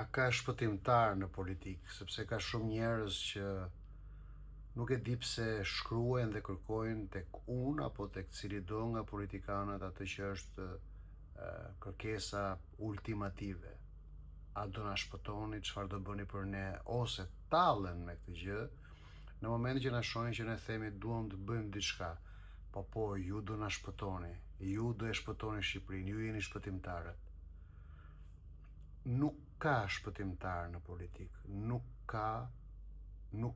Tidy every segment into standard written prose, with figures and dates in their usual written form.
A ka shpëtimtar në politikë, sepse ka shumë njerëz që nuk e di pse shkruajnë dhe kërkojnë tek unë apo tek cili do nga politikanët atë që është kërkesa ultimative. A do na shpëtoni, çfarë do bëni për ne, ose tallen me këtë gjë në momentin që na shohin që ne themi duam të bëjmë diçka. Po, ju do na shpëtoni, ju do e shpëtoni Shqipërinë, ju jeni shpëtimtarët. Nuk ka shpëtimtar në politikë, nuk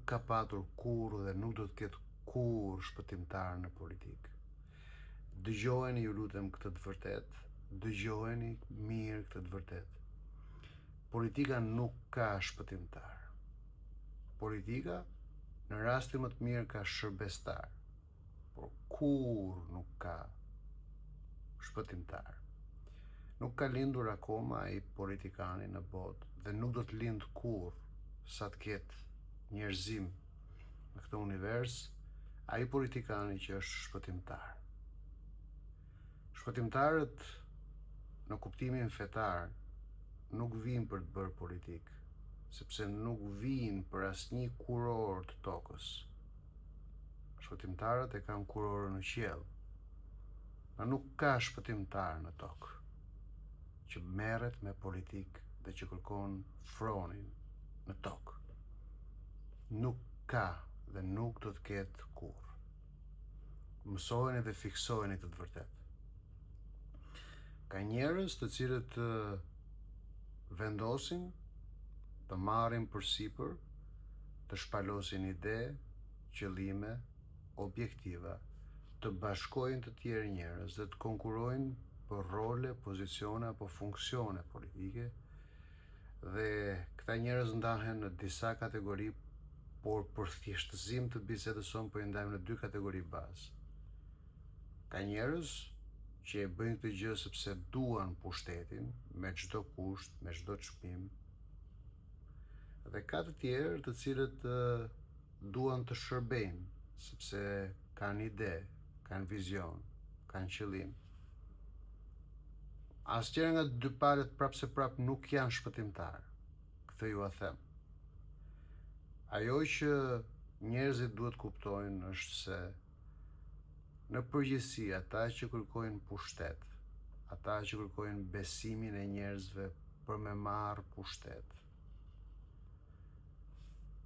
ka patur kurrë dhe nuk do të ketë kurrë shpëtimtar në politikë. Dëgjojeni, ju lutem, këtë të vërtet, dëgjojeni mirë këtë të vërtet. Politika nuk ka shpëtimtar. Politika në rastin më të mirë ka shërbestar, por kurrë nuk ka shpëtimtar. Nuk ka lindur akoma ai politikani në botë dhe nuk do të lind kurrë sa të ketë njerëzim në këtë univers, ai politikani që është shpëtimtar. Shpëtimtarët në kuptimin fetar nuk vinë për të bërë politikë, sepse nuk vinë për asnjë kuror të tokës. Shpëtimtarët e kanë kurorën në qiell. Nuk ka shpëtimtar në tokë që merret me politikë dhe që kërkon fronin në tokë. Nuk ka dhe nuk do të ketë kurrë. Mësojeni dhe fiksojeni të vërtet. Ka njerëz të cilët vendosin të marrin përsipër, të shpalosin ide, qëllime, objektiva, të bashkojnë të tjerë njerëz dhe të konkurojnë për role, pozicione apo funksione politike, dhe këta njerëz ndahen në disa kategori, por për thjeshtësim të bisedës sonë po i ndajmë në dy kategori bazë. Ka njerëz që e bëjnë këtë gjë sepse duan pushtetin me çdo kusht, me çdo çmim. Dhe ka të tjerë të cilët duan të shërbejnë sepse kanë ide, kanë vizion, kanë qëllim. Asgjëra nga dy palët prapse prap nuk janë shpëtimtar. Këtë ju a them. Ajo që njerëzit duhet kuptojnë është se në përgjithësi ata që kërkojnë pushtet, ata që kërkojnë besimin e njerëzve për me marrë pushtet,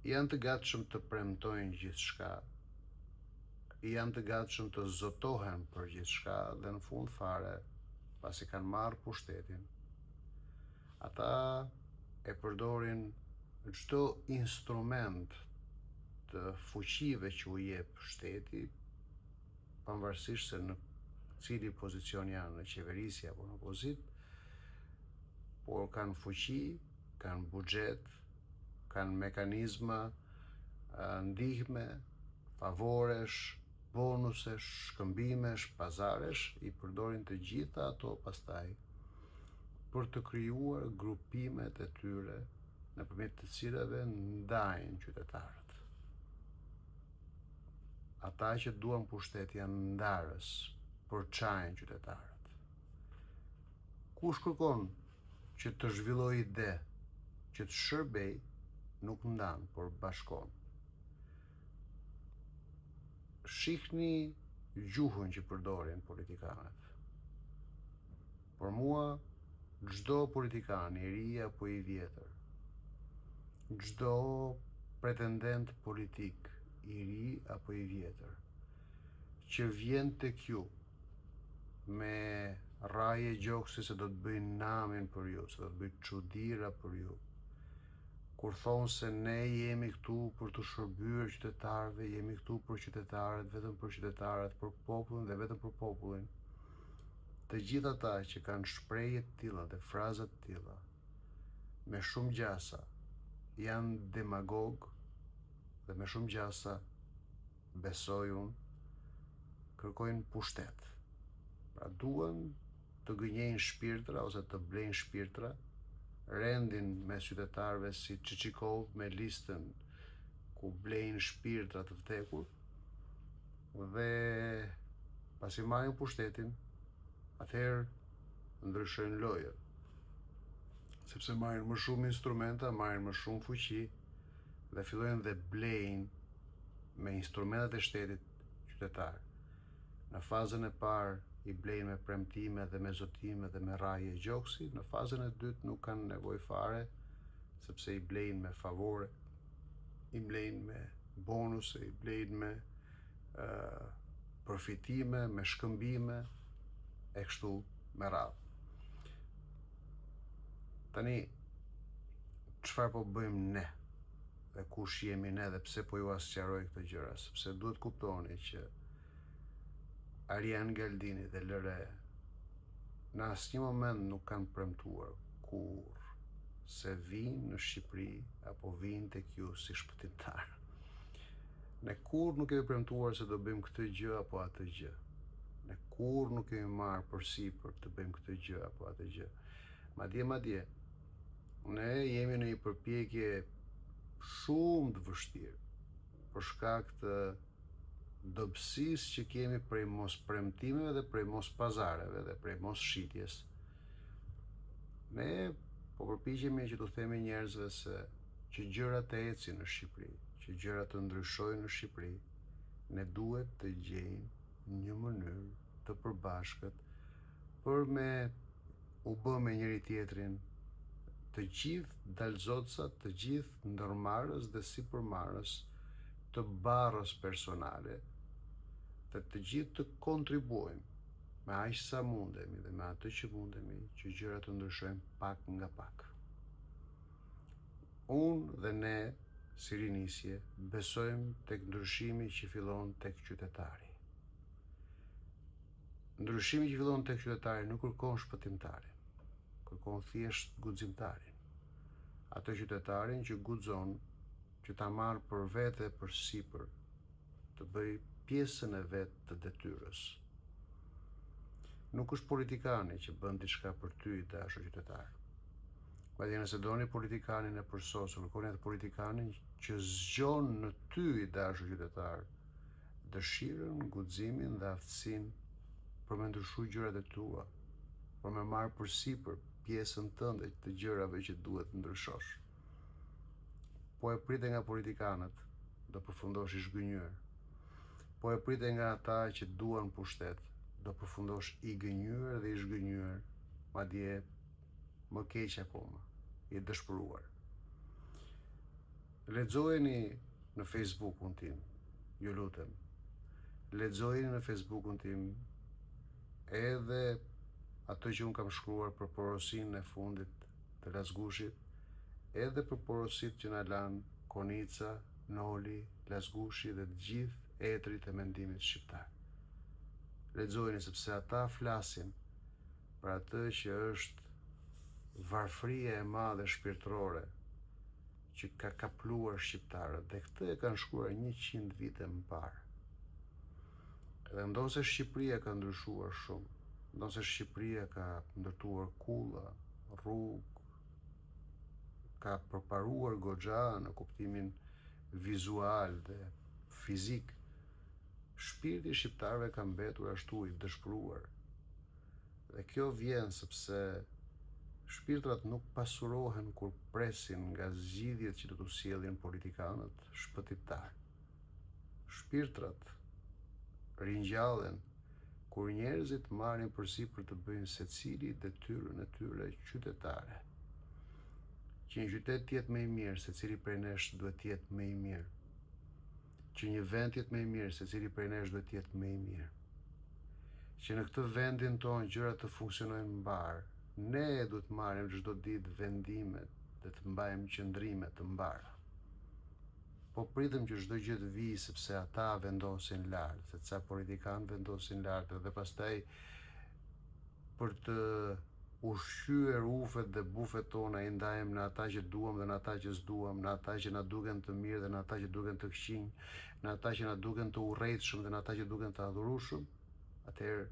janë të gatshëm të premtojnë gjithçka, janë të gatshëm të zotohen për gjithçka dhe në fund fare, pasi kanë marrë pushtetin, ata e përdorin çdo instrument të fuqive që u jep shteti, pavarësisht se në cili pozicion janë, në qeverisje apo në opozit, por kanë fuqi, kanë buxhet, kanë mekanizma, ndihme, favoresh, bonusesh, shkëmbimesh, pazaresh, i përdorin të gjitha ato pastaj për të krijuar grupimet e tyre nëpërmjet të cilave ndajnë qytetarët. Ata që duan pushtet janë ndarës, përçajnë qytetarët. Kush kërkon që të zhvillojë ide, që të shërbej, nuk ndan, por bashkon. Shihni gjuhën që përdorin politikanët. Për mua, çdo politikan, i ri apo i vjetër, çdo pretendent politik, i ri apo i vjetër, që vjen tek ju me rraje gjoksi se do të bëjnë namin për ju, se do të bëjnë çuditëra për ju, kur thonë se ne jemi këtu për të shërbyer qytetarëve, jemi këtu për qytetarët, vetëm për qytetarët, për popullin dhe vetëm për popullin. Të gjithë ata që kanë shprehje të tilla dhe fraza të tilla, me shumë gjasa, janë demagog dhe me shumë gjasa, besoj unë, kërkojnë pushtet. Pra duan të gënjejnë shpirtra ose të blejnë shpirtra, rendin mes qytetarëve si Çiçikov me listën ku blejnë shpirtra të vdekur, dhe pasi marrin pushtetin, atëherë ndryshojnë lojën. sepse marrin më shumë instrumenta, marrin më shumë fuqi dhe fillojnë dhe blejnë me instrumentat e shtetit qytetar. Në fazën e parë i blejnë me premtime dhe me zotime dhe me rraje e gjoksi, në fazën e dytë nuk kanë nevojë fare, sepse i blejnë me favore, i blejnë me bonuse, i blejnë me përfitime, me shkëmbime, e kështu me radhë. Tani, çfarë po bëjmë ne? Dhe kush jemi ne dhe pse po ju asqaroj këto gjëra, sepse duhet kuptoni që Arian Galdini dhe LRE në asnjë moment nuk kanë premtuar kurrë se vinë në Shqipëri apo vinë tek ju si shpëtimtar. Ne kurrë nuk kemi premtuar se do bëjmë këtë gjë apo atë gjë. Ne kurrë nuk kemi marrë përsipër të bëjmë këtë gjë apo atë gjë. Madje, ne jemi në një përpjekje shumë të vështirë për shkak të dobësisë që kemi prej mos premtimeve dhe prej mos pazareve dhe prej mos shitjes. Ne po përpiqemi që t'u themi njerëzve se që gjërat të ecin në Shqipëri, që gjërat të ndryshojnë në Shqipëri, ne duhet të gjejmë një mënyrë të përbashkët për me u bë me njëri tjetrin të gjithë dalzocat, të gjithë ndërmarrës dhe sipërmarrës të barrës personale, dhe të gjithë të kontribuojmë me aq sa mundemi dhe me atë që mundemi që gjërat të ndryshojnë pak nga pak. Unë dhe ne, si rinisje, besojmë tek ndryshimi që fillon tek qytetari. Ndryshimi që fillon tek qytetari nuk kërkon shpëtimtarin, kërkon thjesht guximtarin. Atë qytetarin që guxon që ta marrë për vete për sipër, të bëj pjesën e vet të detyrës. Nuk është politikani që bën diçka për ty, i dashur qytetar. Madje nëse doni politikanin e përsosur, kërkoni atë politikanin që zgjon në ty, i dashur qytetar, dëshirën, guximin dhe aftësinë për me ndryshu gjërat e tua, për me marrë përsipër pjesën tënde të gjërave që duhet të ndryshosh. Po e prite nga politikanët, do përfundosh i zhgënjur. Po e prite nga ata që duan pushtet, do përfundosh i gënjur dhe i zhgënjur, madje më keq akoma, i dëshpëruar. Lexojeni në Facebook-un tim, ju lutem. Lexojeni në Facebook-un tim edhe ato që unë kam shkruar për porosinë e fundit të Lasgushit, edhe për porositë që na lanë Konica, Noli, Lasgushi dhe të gjithë etrit e mendimit shqiptar. Lexojeni sepse ata flasin për atë që është varfëria e madhe shpirtërore që ka kapluar shqiptarët, dhe këtë e kanë shkruar 100 vite më parë. Dhe ndonse Shqipëria ka ndryshuar shumë, ndonse Shqipëria ka ndërtuar kulla, rrugë, ka përparuar goxha në kuptimin vizual dhe fizik, shpirti i shqiptarëve ka mbetur ashtu i dëshpëruar. Dhe kjo vjen sepse shpirtrat nuk pasurohen kur presin nga zgjidhjet që do t'u sjellin politikanët shpëtimtar. Shpirtrat ringjallen kur njerëzit marrin përsipër të bëjnë secili detyrën e tyre qytetare. Që një qytet të jetë më i mirë, secili prej nesh duhet të jetë më i mirë. Që një vend të jetë më i mirë, secili prej nesh duhet të jetë më i mirë. Që në këtë vendin tonë gjërat të funksionojnë mbar, ne duhet marrim çdo ditë vendimet dhe të mbajmë qëndrime të mbara. Po pritëm që çdo gjë të vijë sepse ata vendosin lart, se ca politikanë vendosin lart dhe pastaj për të ushqyer ufet dhe bufet tona i ndajmë në ata që duam dhe në ata që s'duam, në ata që na duken të mirë dhe në ata që duken të këqinj, në ata që na duken të urrejtshëm dhe në ata që duken të adhurueshëm, atëherë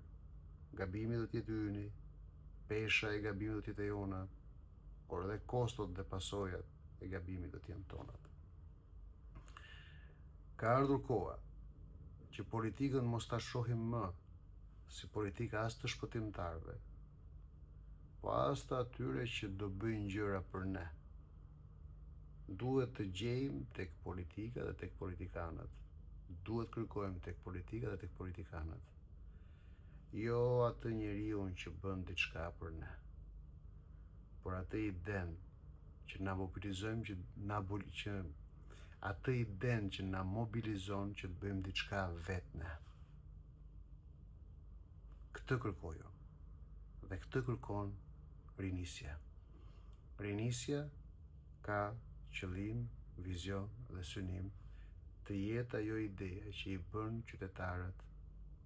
gabimi do të jetë yni, pesha e gabimit do të jetë jona, por edhe kostot dhe pasojat e gabimit do të jenë tonat. Ka ardhur koha që politikën mos ta shohim më si politika as të shpëtimtarëve, po as të atyre që do bëjnë gjëra për ne. Duhet të gjejmë tek politika dhe tek politikanët. Duhet kërkojmë tek politika dhe tek politikanët. Jo atë njeriun që bën diçka për ne, por atë iden që na mobilizojmë, që atë iden që na mobilizon që të bëjmë diçka vetë ne. Këtë kërkoju dhe këtë kërkon rinisja. Rinisja ka qëllim, vizion dhe synim të jetë ajo ideja që i bën qytetarët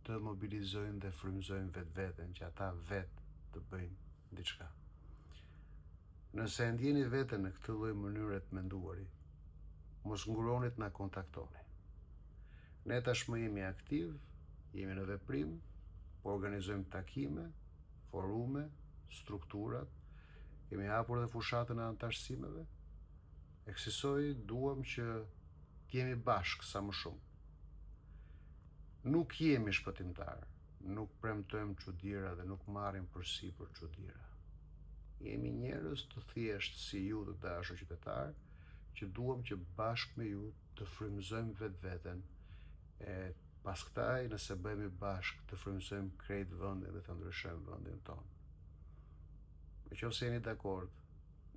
të mobilizojnë dhe frymëzojnë vetveten që ata vetë të bëjnë diçka. Nëse e ndjeni veten në këtë lloj mënyre të menduari, mos nguroni të na kontaktoni. Ne tashmë jemi aktiv, jemi në veprim, po organizojmë takime, forume, strukturat, kemi hapur dhe fushatën e anëtarësimeve. E kësaj duam që t'jemi bashkë sa më shumë. Nuk jemi shpëtimtar, nuk premtojmë çuditëra dhe nuk marrim përsipër çuditëra. Jemi njerëz të thjeshtë si ju të dashur qytetar, që duam që bashkë me ju të frymëzojmë vetveten, e pas kësaj nëse bëhemi bashkë të frymëzojmë krejt vendin dhe të ndryshojmë vendin tonë. Nëse jeni dakord,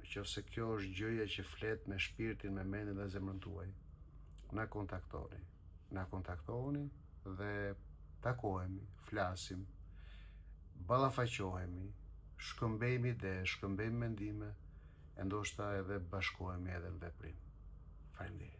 nëse kjo është gjëja që flet me shpirtin, me mendin dhe zemrën tuaj, na kontaktoni dhe takohemi, flasim, ballafaqohemi, shkëmbejmë ide, shkëmbejmë mendime, e ndoshta edhe bashkohemi edhe në veprim. Faleminderit.